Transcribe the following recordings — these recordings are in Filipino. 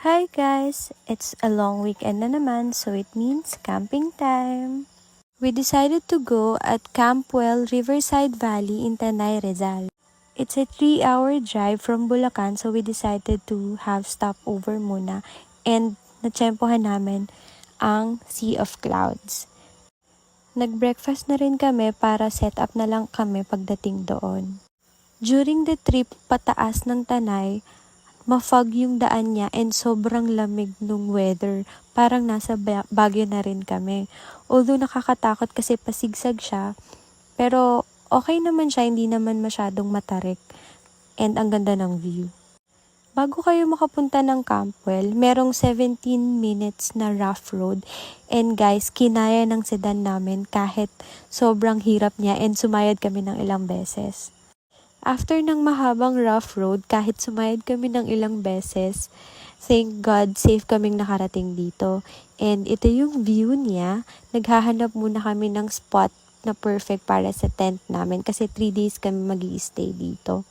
Hi guys! It's a long weekend na naman, so it means camping time. We decided to go at Campwell Riverside Valley in Tanay, Rizal. It's a 3-hour drive from Bulacan, so we decided to have stopover muna and natsyempohan namin ang Sea of Clouds. Nag-breakfast na rin kami para set up na lang kami pagdating doon. During the trip pataas ng Tanay, ma-fog yung daan niya and sobrang lamig nung weather. Parang nasa Baguio na rin kami. Although nakakatakot kasi pasigsag siya, pero okay naman siya, hindi naman masyadong matarik. And ang ganda ng view. Bago kayo makapunta ng Campwell, merong 17 minutes na rough road. And guys, kinaya ng sedan namin kahit sobrang hirap niya and sumayad kami ng ilang beses. After ng mahabang rough road, kahit sumayad kami ng ilang beses, thank God, safe kaming nakarating dito. And ito yung view niya. Naghahanap muna kami ng spot na perfect para sa tent namin kasi 3 days kami mag-i-stay dito.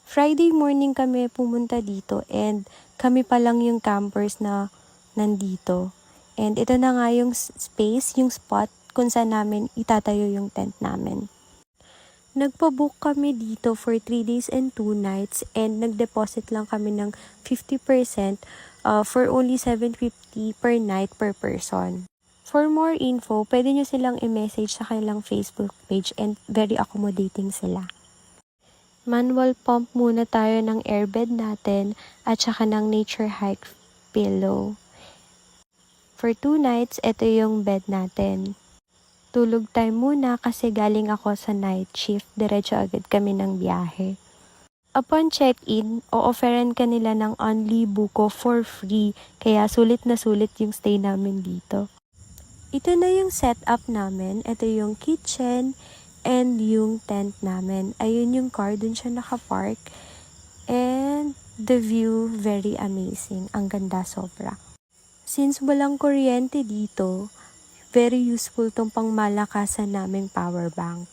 Friday morning kami pumunta dito and kami pa lang yung campers na nandito. And ito na nga yung space, yung spot kung saan namin itatayo yung tent namin. Nagpa-book kami dito for 3 days and 2 nights and nag-deposit lang kami ng 50% for only 750 per night per person. For more info, pwede nyo silang i-message sa kanilang Facebook page and very accommodating sila. Manual pump muna tayo ng airbed natin at saka ng nature hike pillow. For 2 nights, ito yung bed natin. Tulog time muna kasi galing ako sa night shift, diretso agad kami ng biyahe. Upon check-in, o-offeran ka nila ng only buko for free, kaya sulit na sulit yung stay namin dito. Ito na yung setup namin, ito yung kitchen and yung tent namin. Ayun yung car, dun siya nakapark. And the view, very amazing. Ang ganda sobra. Since walang kuryente dito, very useful tong pangmalakasan naming power bank.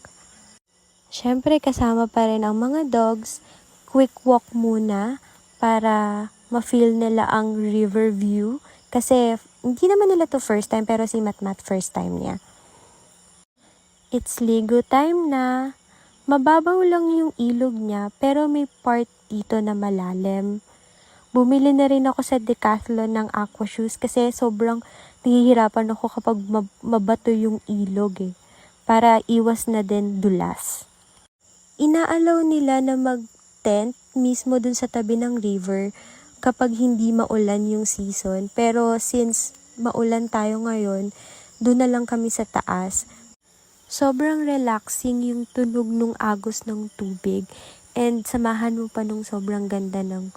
Syempre kasama pa rin ang mga dogs. Quick walk muna para ma-feel nila ang river view. Kasi hindi naman nila to first time pero si Matmat first time niya. It's ligo time na. Mababaw lang yung ilog niya pero may part dito na malalim. Bumili na rin ako sa Decathlon ng aqua shoes kasi sobrang nahihirapan ako kapag mabato yung ilog para iwas na din dulas. Inaalaw nila na mag-tent mismo dun sa tabi ng river kapag hindi maulan yung season. Pero since maulan tayo ngayon, dun na lang kami sa taas. Sobrang relaxing yung tunog ng agos ng tubig and samahan mo pa nung sobrang ganda ng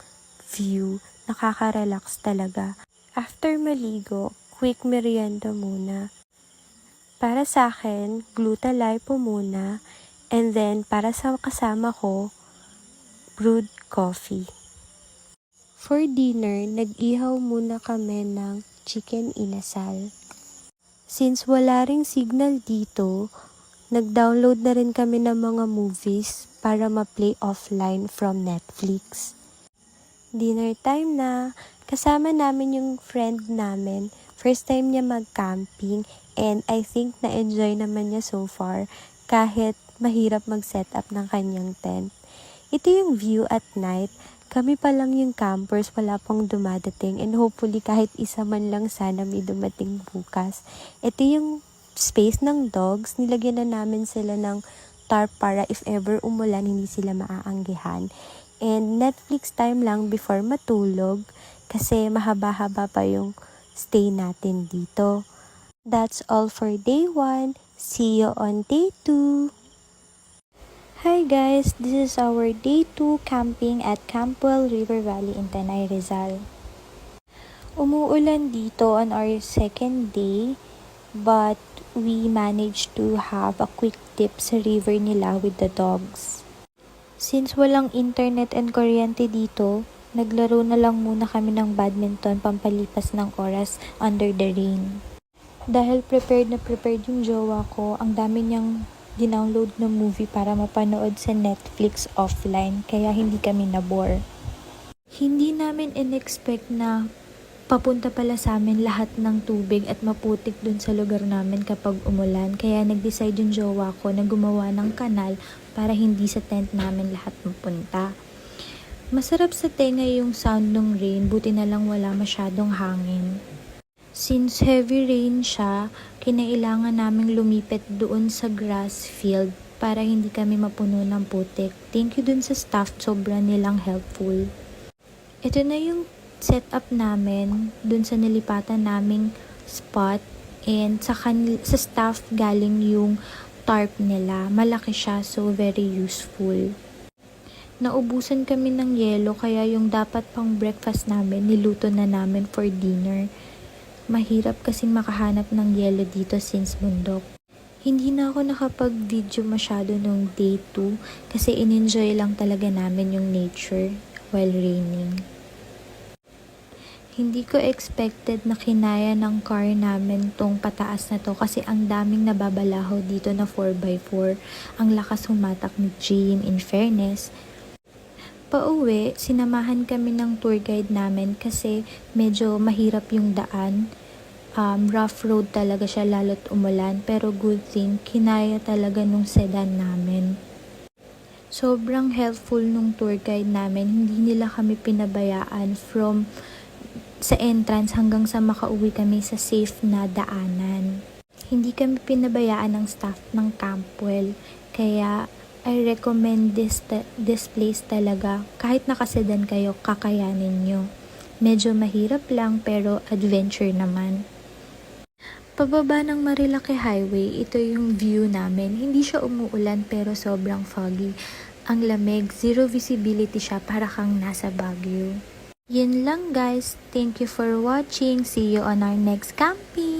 view. Nakaka-relax talaga. After maligo, quick merienda muna. Para sa akin, Gluta-Lipo muna. And then, para sa kasama ko, brewed coffee. For dinner, nag-ihaw muna kami ng chicken inasal. Since wala ring signal dito, nag-download na rin kami ng mga movies para ma-play offline from Netflix. Dinner time na. Kasama namin yung friend namin. First time niya mag-camping and I think na-enjoy naman niya so far kahit mahirap mag-set up ng kanyang tent. Ito yung view at night. Kami pa lang yung campers, wala pang dumadating and hopefully kahit isa man lang sana may dumating bukas. Ito yung space ng dogs. Nilagyan na namin sila ng tarp para if ever umulan hindi sila maaanggihan. And Netflix time lang before matulog kasi mahaba-haba pa yung stay natin dito. That's all for day 1. See you on day 2. Hi guys, this is our day 2 camping at Campwell River Valley in Tanay, Rizal. Umuulan dito on our second day but we managed to have a quick dip sa river nila with the dogs. Since walang internet and kuryente dito, naglaro na lang muna kami ng badminton pampalipas ng oras under the rain. Dahil prepared na prepared yung jowa ko, ang dami niyang dinownload na movie para mapanood sa Netflix offline, kaya hindi kami nabore. Hindi namin in-expect na papunta pala sa amin lahat ng tubig at maputik dun sa lugar namin kapag umulan. Kaya nag-decide yung jowa ko na gumawa ng kanal para hindi sa tent namin lahat mapunta. Masarap sa tenga yung sound ng rain, buti na lang wala masyadong hangin. Since heavy rain siya, kinailangan naming lumipit doon sa grass field para hindi kami mapuno ng putik. Thank you dun sa staff, sobra nilang helpful. Ito na yung setup namin dun sa nilipatan naming spot, and sa staff galing yung tarp nila. Malaki siya, so very useful. Naubusan kami ng yelo kaya yung dapat pang breakfast namin niluto na namin for dinner. Mahirap kasing makahanap ng yelo dito since bundok. Hindi na ako nakapag-video masyado nung day 2 kasi in-enjoy lang talaga namin yung nature while raining. Hindi ko expected na kinaya ng car namin tong pataas na to kasi ang daming nababalaho dito na 4x4. Ang lakas humatak ni Jim, in fairness. Pauwi, sinamahan kami ng tour guide namin kasi medyo mahirap yung daan. Rough road talaga siya lalo't umulan, pero good thing, kinaya talaga nung sedan namin. Sobrang helpful nung tour guide namin, hindi nila kami pinabayaan from sa entrance hanggang sa makauwi kami sa safe na daanan. Hindi kami pinabayaan ng staff ng Campwell, kaya I recommend this place talaga. Kahit nakasedan kayo, kakayanin nyo. Medyo mahirap lang pero adventure naman. Pababa ng Marilaki Highway, ito yung view namin. Hindi siya umuulan pero sobrang foggy. Ang lamig, zero visibility siya, para kang nasa Baguio. Yun lang guys. Thank you for watching. See you on our next camping.